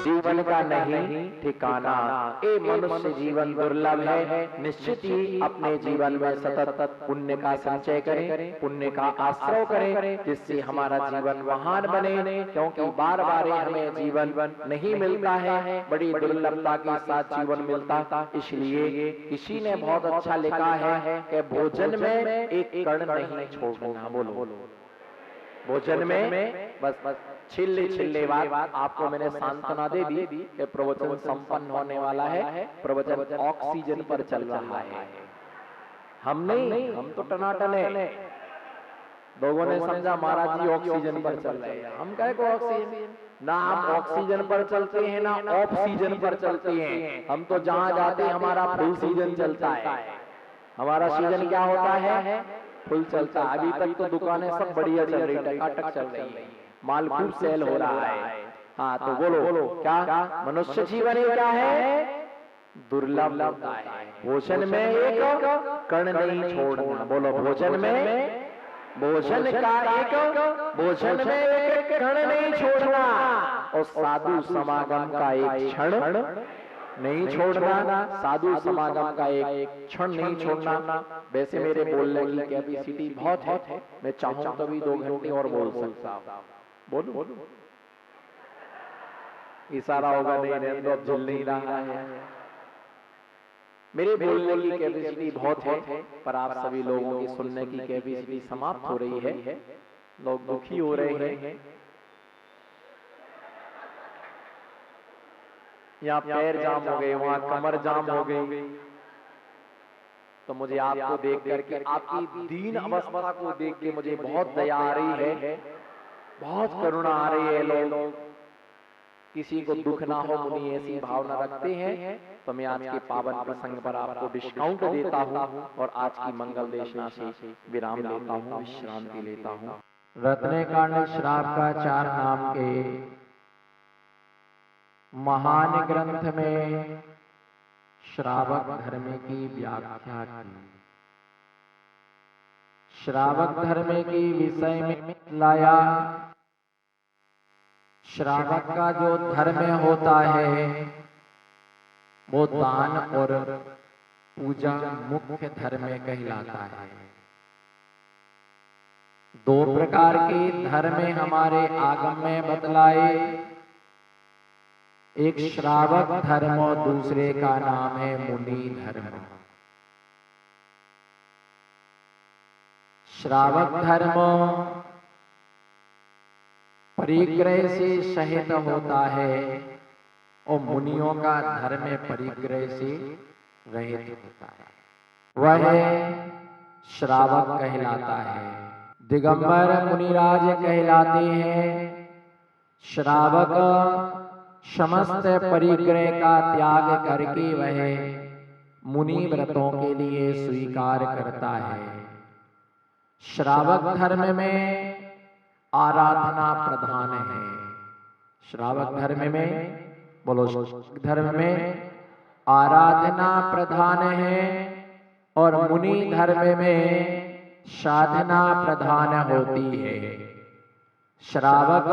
जीवन का नहीं ठिकाना, ये मनुष्य जीवन दुर्लभ है। निश्चित ही अपने जीवन में सतत पुण्य का संचय करें, पुण्य का आश्रय करें, जिससे हमारा जीवन महान बने। क्योंकि बार बार हमें जीवन नहीं मिलता है, बड़ी दुर्लभता के साथ जीवन मिलता। इसलिए किसी ने बहुत अच्छा लिखा है कि भोजन में एक कण नहीं छोड़ना। बोलो भोजन में बस छिल्ले छिल्ले बात आपको मैंने सांत्वना दे दी कि प्रवचन संपन्न होने वाला है। प्रवचन ऑक्सीजन पर चल रहा है, हम नहीं, हम तो टनाटन है। लोगों ने समझा महाराज जी ऑक्सीजन पर चल रहे हैं, हम कहे को ऑक्सीजन ना, हम ऑक्सीजन पर चलते हैं ना ऑफ सीजन पर चलते हैं। हम तो जहां जाते हैं हमारा फुल सीजन चलता है। हमारा सीजन क्या होता है? फुल चलता है। अभी तक तो दुकानें सब बढ़िया चल रही, टकाटक चल रही है, माल खूब सेल हो रहा है। हाँ तो बोलो क्या मनुष्य जीवन ही क्या है? दुर्लभ होता है। भोजन में एक कण नहीं छोड़ना। बोलो भोजन में, भोजन का एक, भोजन में एक कण नहीं छोड़ना। और साधु समागम का एक क्षण नहीं छोड़ना। साधु समागम का एक क्षण नहीं छोड़ना। वैसे मेरे बोलने की कैपेसिटी बहुत है, मैं चाहूं तो भी 2 घंटे और बोल सकता हूं। बोलो इशारा होगा नहीं, रहने दो, अब झेल नहीं रहा है। मेरे बोलने की कैपेसिटी बहुत है, पर आप सभी लोगों की सुनने की कैपेसिटी समाप्त हो रही है। लोग दुखी हो रहे हैं। यहाँ पैर जाम हो गए, वहां कमर जाम हो गई। तो मुझे आपको देख करके, आपकी दीन अवस्था को देख के मुझे बहुत दया आ रही है, बहुत करुणा आ रही है। लोग किसी को दुख ना हो, मुनि ऐसी भावना रखते हैं। तो मैं आज के पावन प्रसंग पर आपको डिस्काउंट देता हूँ और आज की मंगल देशना से विराम लेता हूँ, विश्रांति लेता हूँ। रत्नकांड श्राप का 4 नाम के महान ग्रंथ में श्रावक धर्म की व्याख्या की। श्रावक धर्म की विषय में लाया। श्रावक का जो धर्म होता है वो दान और पूजा मुख्य धर्म कहलाता है। 2 प्रकार के धर्म हमारे आगम में बतलाए, एक श्रावक धर्म और दूसरे का नाम है मुनि धर्म। श्रावक धर्म परिग्रह से सहित होता है और मुनियों का धर्म परिग्रह से रहित होता है, वह श्रावक कहलाता है। दिगंबर मुनिराज कहलाते हैं। श्रावक समस्त परिग्रह का त्याग करके वह मुनि व्रतों के लिए स्वीकार करता है। श्रावक धर्म में आराधना प्रधान है। श्रावक धर्म में, बोलो धर्म में आराधना प्रधान है और मुनि धर्म में साधना प्रधान होती है। श्रावक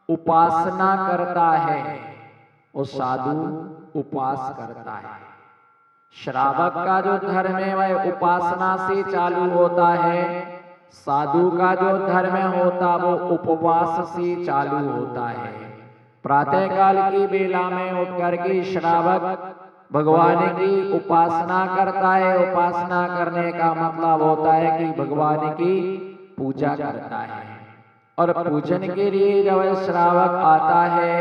उपासना करता है और साधु उपास करता है। श्रावक का जो धर्म है वह उपासना से चालू होता है, साधु का जो धर्म होता वो उपवास से चालू होता है। प्रातः काल की बेला में उठ करके श्रावक भगवान की उपासना करता है। उपासना करने का मतलब होता है कि भगवान की पूजा करता है। और पूजन के लिए जब श्रावक आता है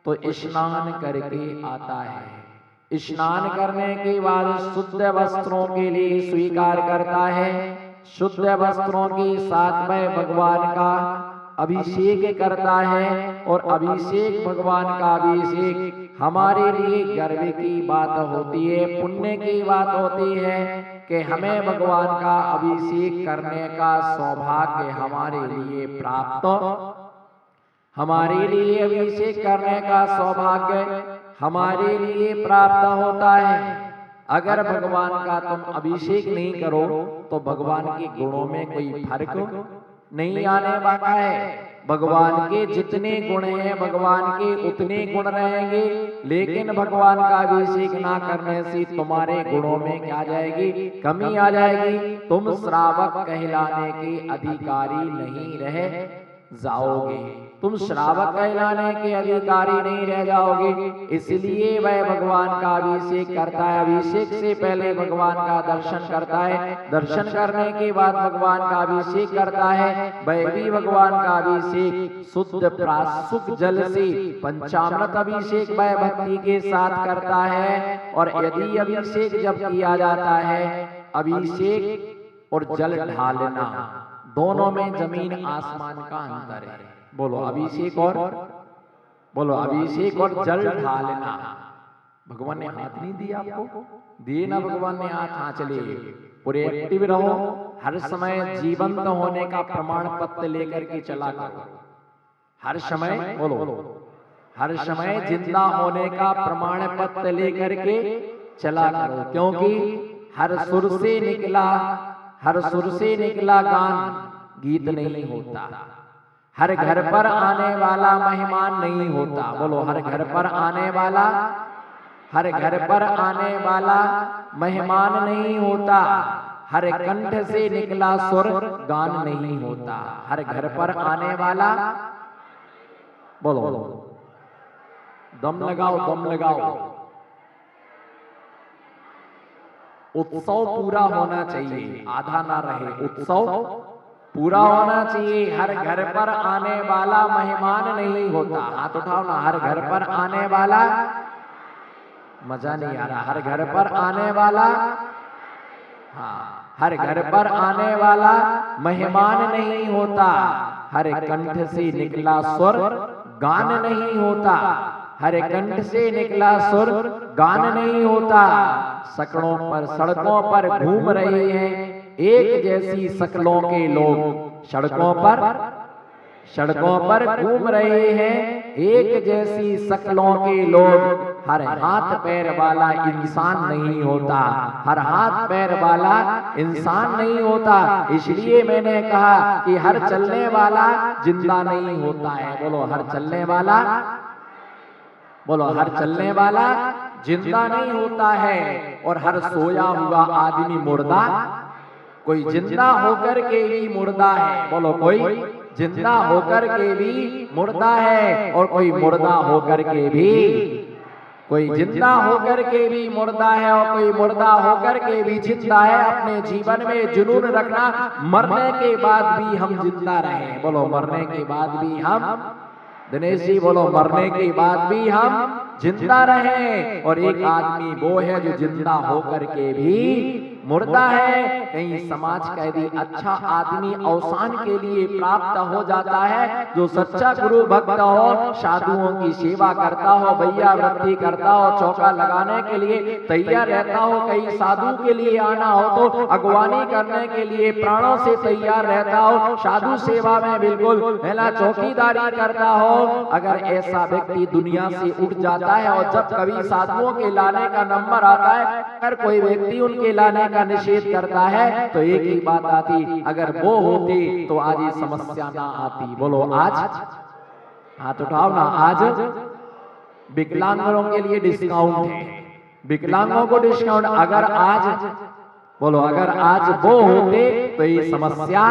तो स्नान करके आता है। स्नान करने के बाद शुद्ध वस्त्रों के लिए स्वीकार करता है। शुद्ध वस्त्रों के साथ में भगवान का अभिषेक करता है। और अभिषेक, भगवान का अभिषेक हमारे लिए गर्व की बात होती है, पुण्य की बात होती है कि हमें भगवान का अभिषेक करने का सौभाग्य हमारे लिए प्राप्त, हमारे लिए अभिषेक करने का सौभाग्य हमारे लिए प्राप्त होता है। अगर भगवान का तुम अभिषेक नहीं करो तो भगवान के गुणों में कोई फर्क नहीं आने वाला है। भगवान के जितने गुण हैं भगवान के उतने गुण रहेंगे, लेकिन भगवान का अभिषेक ना करने से तुम्हारे गुणों में क्या आ जाएगी, कमी आ जाएगी। तुम श्रावक कहलाने के अधिकारी नहीं रह जाओगे, तुम श्रावक कहलाने के अधिकारी नहीं रह जाओगे। इसलिए वह भगवान का अभिषेक करता है, अभिषेक से पहले भगवान का दर्शन करता है, दर्शन करने के बाद भगवान का अभिषेक करता है। वह भी भगवान का अभिषेक शुद्ध प्राशुक जल से पंचामृत अभिषेक वह भक्ति के साथ करता है। और यदि अभिषेक जब किया जाता है, अभिषेक और जल ढालना दोनों में जमीन आसमान का अंतर है। बोलो अभिषेक और जल ढालना। भगवान ने हाथ नहीं दिया आपको, दिए ना भगवान ने हाथ। हाँ चलिए पूरे एक्टिव रहो, हर समय जीवंत होने का प्रमाण पत्र लेकर के चला करो। हर समय बोलो, हर समय जिंदा होने का प्रमाण पत्र लेकर के चला करो, क्योंकि हर सुर से निकला गान गीत नहीं होता, हर घर पर आने वाला मेहमान नहीं होता। बोलो हर घर पर आने वाला मेहमान नहीं होता, हर कंठ से निकला सुर गान नहीं होता। हर घर पर आने वाला, बोलो दम लगाओ। उत्सव पूरा होना चाहिए, आधा ना रहे, उत्सव पूरा होना चाहिए। हर घर पर आने वाला मेहमान नहीं होता। हाथ उठाओ ना, हर घर पर आने वाला, मजा नहीं आ रहा, हर घर पर आने वाला, हाँ हर घर पर आने वाला मेहमान नहीं होता, हर कंठ से निकला स्वर गान नहीं होता, हर कंठ से निकला सुर गान नहीं होता। सड़कों पर घूम रहे हैं एक जैसी शक्लों के लोग, सड़कों पर घूम रहे हैं एक जैसी शक्लों के लोग। हर हाथ पैर वाला इंसान नहीं होता, हर हाथ पैर वाला इंसान नहीं होता। इसलिए मैंने कहा कि हर चलने वाला जिंदा नहीं होता है। बोलो हर चलने वाला जिंदा नहीं होता है। और हर सोया हुआ आदमी मुर्दा, कोई जिंदा होकर के भी मुर्दा है। बोलो कोई जिंदा होकर के भी मुर्दा है, और कोई मुर्दा होकर के भी, कोई जिंदा होकर के भी मुर्दा है, और कोई मुर्दा होकर के भी जिंदा है। अपने जीवन में जुनून रखना, मरने के बाद भी हम जिंदा रहें। बोलो मरने के बाद भी हम, दिनेश जी बोलो मरने के बाद भी हम जिंदा रहें। और एक आदमी वो है जो जिंदा होकर के भी मुर्दा है। कहीं समाज का यदि अच्छा आदमी अवसान के लिए प्राप्त हो जाता है, जो सच्चा गुरु भक्त हो, साधुओं की सेवा करता हो, भैया वृत्ति करता हो, चौका लगाने के लिए तैयार रहता हो, कहीं साधु के लिए आना हो तो अगवानी करने के लिए प्राणों से तैयार रहता हो, साधु सेवा में बिल्कुल है चौकीदारी करता हो। अगर ऐसा व्यक्ति दुनिया से उठ जाता है, और जब कभी साधुओं के लाने का नंबर आता है, अगर कोई व्यक्ति उनके लाने का निषेध करता है, तो एक ही बात आती, अगर वो होती तो आज ये समस्या ना आती। बोलो आज, हाथ उठाओ ना, आज विकलांगों के लिए डिस्काउंट है, विकलांगों को डिस्काउंट। अगर आज, बोलो अगर आज वो होते तो ये समस्या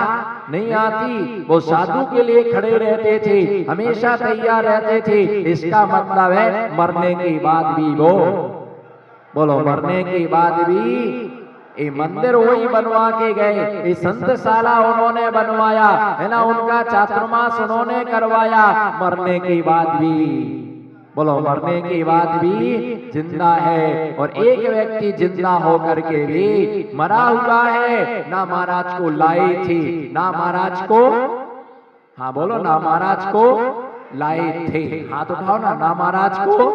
नहीं आती। वो साधु के लिए खड़े रहते थे, हमेशा तैयार रहते थे। इसका मतलब है मरने के बाद भी वो, बोलो मरने के बाद भी ये मंदिर वही बनवा के गए, ये संतशाला उन्होंने बनवाया है ना, उनका चातुर्मास उन्होंने करवाया। मरने के बाद भी, बोलो मरने के बाद भी जिंदा है। और एक व्यक्ति जिंदा होकर के भी मरा हुआ है। ना महाराज को लाए थे, ना महाराज को, हाँ बोलो ना महाराज को लाए थे। हाथ उठाओ ना महाराज को।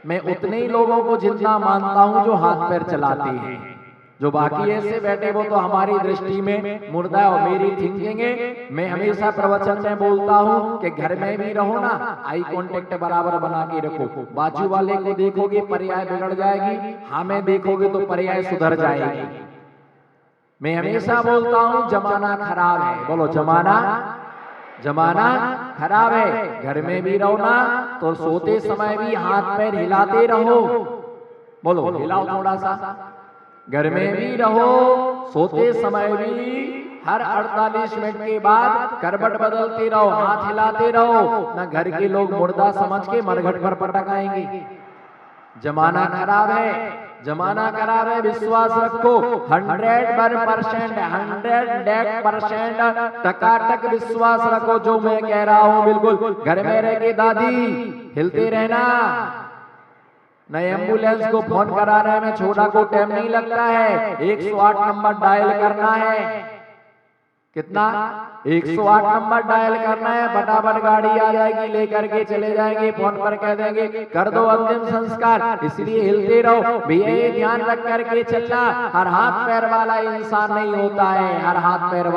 मैं उतने ही लोगों को जिंदा मानता हूं जो हाथ पैर चलाते हैं। जो बाकी ऐसे बैठे वो तो हमारी दृष्टि में मुर्दा है। और मेरी थिंकिंग है, मैं हमेशा प्रवचन में बोलता हूँ कि घर में भी रहो ना, आई कांटेक्ट बराबर बना के रखो। बाजू वाले को देखोगे पर्याय बिगड़ जाएगी, हमें देखोगे तो पर्याय सुधर जाएगी। मैं हमेशा बोलता हूँ जमाना खराब है, बोलो जमाना खराब है। घर में भी रहो ना तो सोते समय भी हाथ पैर हिलाते रहो, बोलो हिलाओ थोड़ा सा। घर में भी रहो, सोते समय भी हर 48 मिनट के बाद करवट बदलते रहो, हाथ हिलाते रहो, ना घर के लोग मुर्दा समझ के मरघट पर पटक आएंगे। जमाना खराब है, जमाना खराब है, विश्वास रखो। 100% टकाटक विश्वास रखो जो मैं कह रहा हूं, बिल्कुल। घर में रह के दादी हिलते रहना, न एम्बुलेंस को फोन कराने में छोटा को टाइम नहीं लगता है। 108 नंबर डायल करना है, कितना 108 नंबर डायल करना है, फटाफट गाड़ी आ जाएगी, लेकर के चले जाएंगे, फोन पर कह देंगे कर दो अंतिम संस्कार। इसलिए हिलते रहो भैया, ये ध्यान रख करके चलना। हर हाथ पैर वाला इंसान नहीं होता है, हर हाथ पैर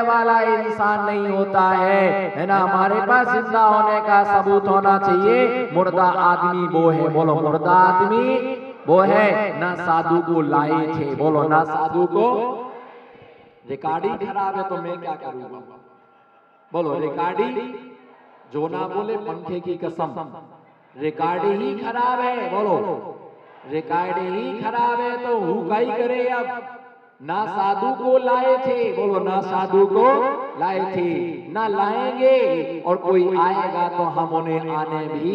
वाला इंसान नहीं होता है ना। हमारे पास जिंदा होने का सबूत होना चाहिए। मुर्दा आदमी वो है, बोलो मुर्दा आदमी वो है। ना साधु को लाए थे, बोलो ना साधु को। रिकॉर्डिंग खराब है तो मैं क्या करूंगा, बोलो रिकॉर्डिंग जो ना बोले पंखे की कसम, रिकॉर्डिंग ही खराब है, बोलो रिकॉर्डिंग ही खराब है तो हुक्का ही करे। अब ना साधु को लाए थे, बोलो ना साधु को लाए थे, ना लाएंगे, और कोई आएगा तो हम उन्हें आने भी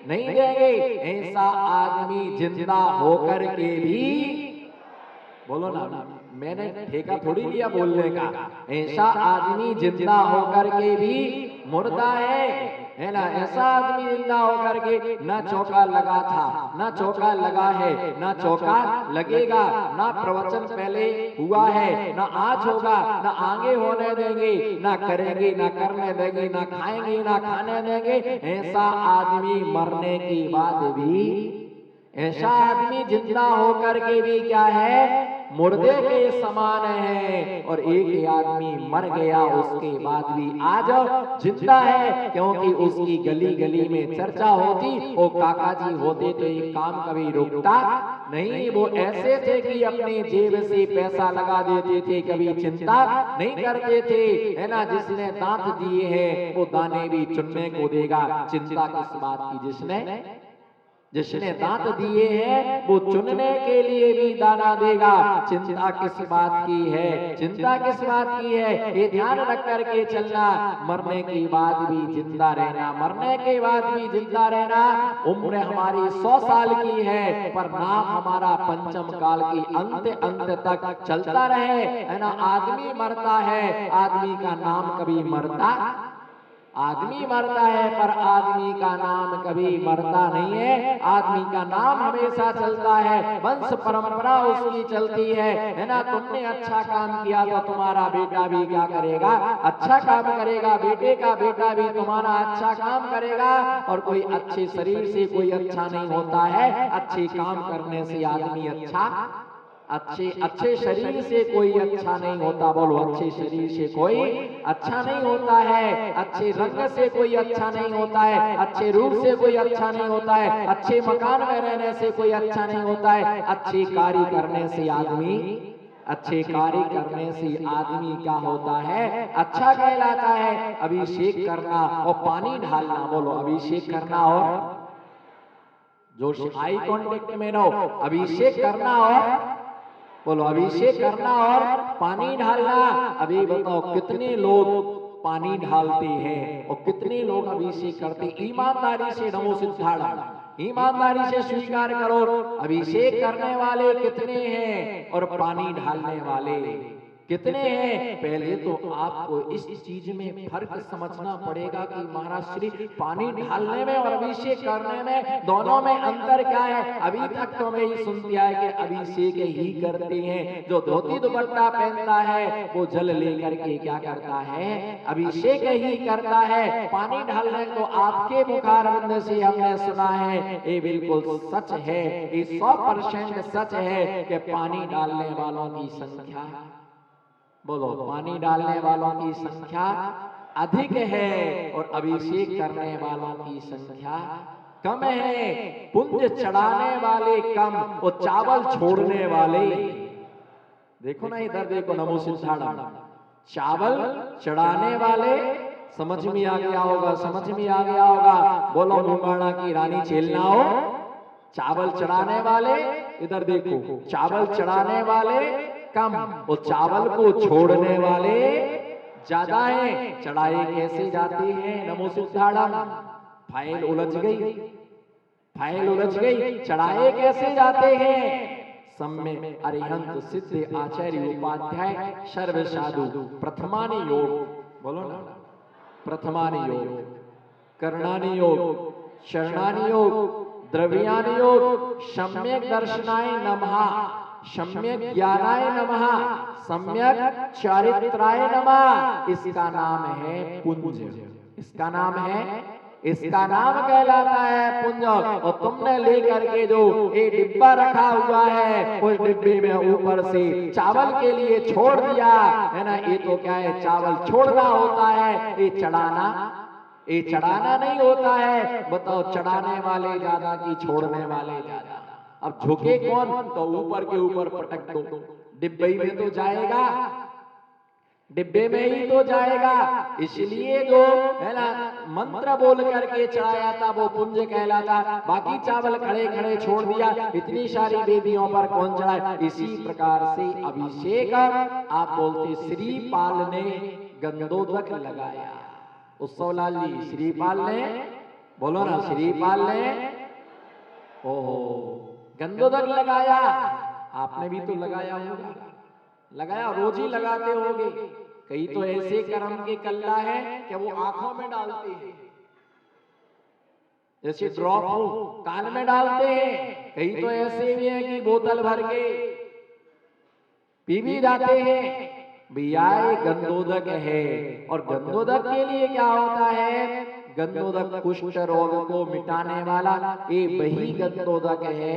नहीं देंगे। ऐसा आदमी जिंदा होकर के भी, बोलो ना, मैंने ठेका थोड़ी लिया बोलने का। ऐसा आदमी जिंदा होकर के भी मुर्दा है ना। ऐसा आदमी जिंदा होकर के ना चौका लगा था, ना चौका लगा है, ना चौका लगेगा, ना प्रवचन पहले हुआ है, ना आज होगा, ना आगे होने देंगे, ना करेंगे, ना करने देंगे, ना खाएंगे, ना खाने देंगे। ऐसा आदमी मरने के बाद भी, ऐसा आदमी जिंदा होकर के भी क्या है, मुर्दे के समान है। और एक आदमी मर गया उसके बाद भी आज जिंदा है, क्योंकि उसकी गली गली में चर्चा होती। वो काका जी होते तो एक काम कभी रुकता नहीं। वो ऐसे थे कि अपने जेब से पैसा लगा देते थे, कभी चिंता नहीं करते थे, है ना। जिसने दांत दिए हैं वो दाने भी चुनने को देगा, चिंता किस बात की। जिसने दांत दिए हैं वो चुनने के लिए भी दाना देगा, चिंता किस बात की है, चिंता किस बात की है। ये ध्यान रख करके चलना। मरने के बाद भी जिंदा रहना, मरने के बाद भी जिंदा रहना। उम्र हमारी 100 साल की है, पर नाम हमारा पंचम काल की अंत तक चलता रहे, है ना। आदमी मरता है, आदमी का नाम कभी मरता, आदमी मरता है पर आदमी का नाम कभी मरता नहीं है। आदमी का नाम हमेशा चलता है, वंश परंपरा उसकी चलती है ना। तुमने अच्छा काम किया तो तुम्हारा बेटा भी क्या करेगा, अच्छा काम करेगा। बेटे का बेटा भी तुम्हारा अच्छा काम करेगा। और कोई अच्छे शरीर से कोई अच्छा नहीं होता है, अच्छे काम करने से आदमी अच्छे शरीर से कोई अच्छा नहीं होता, बोलो अच्छे शरीर से कोई अच्छा नहीं होता है। अच्छे रंग से कोई अच्छा नहीं होता है, अच्छे रूप से कोई अच्छा नहीं होता है, अच्छे मकान में रहने से कोई अच्छा नहीं होता है। अच्छे कार्य करने से आदमी, अच्छे कार्य करने से आदमी क्या होता है, अच्छा कहलाता है। अभिषेक करना और पानी ढालना, बोलो अभिषेक करना और जोश आई कांटेक्ट में रहो। अभिषेक करना और, बोलो अभिषेक करना और पानी ढालना। अभी बताओ कितने लोग पानी ढालते हैं और कितने लोग अभिषेक करते। ईमानदारी से नमो सिद्धार्थ, ईमानदारी से स्वीकार करो, अभिषेक करने वाले कितने हैं और पानी ढालने वाले कितने हैं? पहले तो आपको इस चीज में फर्क समझना पड़ेगा कि महाराज श्री पानी ढालने में और अभिषेक करने में दोनों में अंतर क्या है। अभी तक तो मैं ये सुनती आया कि अभिषेक ही करते हैं, जो धोती दुपट्टा पहनता है वो जल लेकर के क्या करता है, अभिषेक ही करता है। पानी ढालने को आपके मुखारविंद से हमने सुना है, ये बिल्कुल सच है, ये 100% सच है कि पानी डालने वालों की संख्या, बोलो, पानी डालने वालों की संख्या अधिक है और अभिषेक करने वालों की संख्या कम है। पुंज चढ़ाने वाले कम और चावल छोड़ने वाले, देखो ना इधर देखो, नमो सिद्धार्थ, चावल चढ़ाने वाले, समझ में आ गया होगा, समझ में आ गया होगा। बोलो, मुंगाना की रानी छेलना हो, चावल चढ़ाने वाले, इधर देखो, चावल चढ़ाने वाले कम और चावल को छोड़ने वाले ज्यादा हैं। चढ़ाए कैसे जाती है? नमो सिद्धार्थ, फाइल उलझ गई, फाइल उलझ गई, चढ़ाए कैसे जाते हैं? सम्य अरिहंत सिद्ध आचार्य उपाध्याय सर्व साधु प्रथमानि योग, बोलो ना, प्रथमानि योग, करणानि योग, शरणानि योग, द्रव्यानि योग, सम्यक दर्शनाय नमः, सम्यक ज्ञानाय नमः, सम्यक चारित्राय नमः। इसका नाम है पुंज, इसका नाम है, इसका नाम कहलाता है पुंज। और तुमने लेकर के जो ये डिब्बा रखा हुआ है, उस डिब्बे में ऊपर से चावल के लिए छोड़ दिया है ना, ये तो क्या है, चावल छोड़ना होता है, ये चढ़ाना, ये चढ़ाना नहीं होता है। बताओ, चढ़ाने वाले ज्यादा कि छोड़ने वाले ज्यादा? अब झुके कौन? तो ऊपर के ऊपर पटक दो, डिब्बे में तो जाएगा, डिब्बे में ही तो जाएगा। इसलिए जो है ना मंत्र बोल करके चढ़ाया था वो पुंज कहलाता, बाकी चावल खड़े खड़े छोड़ दिया। इतनी सारी वेदियों पर कौन चढ़ाए? इसी प्रकार से अभिषेक आप बोलते श्रीपाल ने गंधोदक लगाया। उत्सवलाल जी, श्रीपाल ने, बोलो ना, श्रीपाल ने, ओहो, गंधोदक लगाया। आपने भी तो लगाया होगा, लगाया, रोज ही लगाते होगे। कई तो ऐसे कर्म के कल्ला है कि वो आंखों में डालते हैं, जैसे ड्रॉप हो कान में डालते हैं। कई तो ऐसे भी है कि बोतल भर के पी भी जाते हैं। भैया ये गंधोदक है, और गंधोदक के लिए क्या होता है? गंधोदक कुष्ठ रोग को मिटाने वाला ये वही गंधोदक है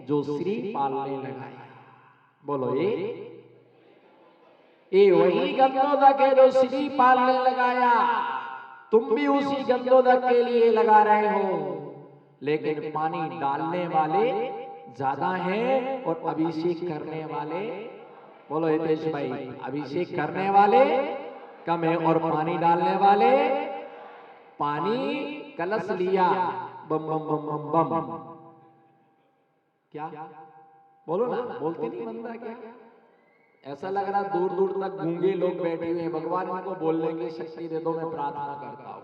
जो श्रीपाल ने लगाया। बोलो, ये वही गंधोदक है जो श्रीपाल ने लगाया। तुम भी उसी गंधोदक के लिए लगा रहे हो, लेकिन पानी डालने वाले ज्यादा हैं और अभिषेक करने वाले, बोलो हितेश भाई, अभिषेक करने वाले कम है और पानी डालने वाले, पानी कलश लिया, बम बम बम बम बम, क्या बोलो ना, बोलते नहीं बंदा क्या? ऐसा लग रहा दूर दूर तक गूंगे लोग बैठे हुए हैं। भगवान इनको बोलने की शक्ति दे दो, मैं प्रार्थना करता हूँ।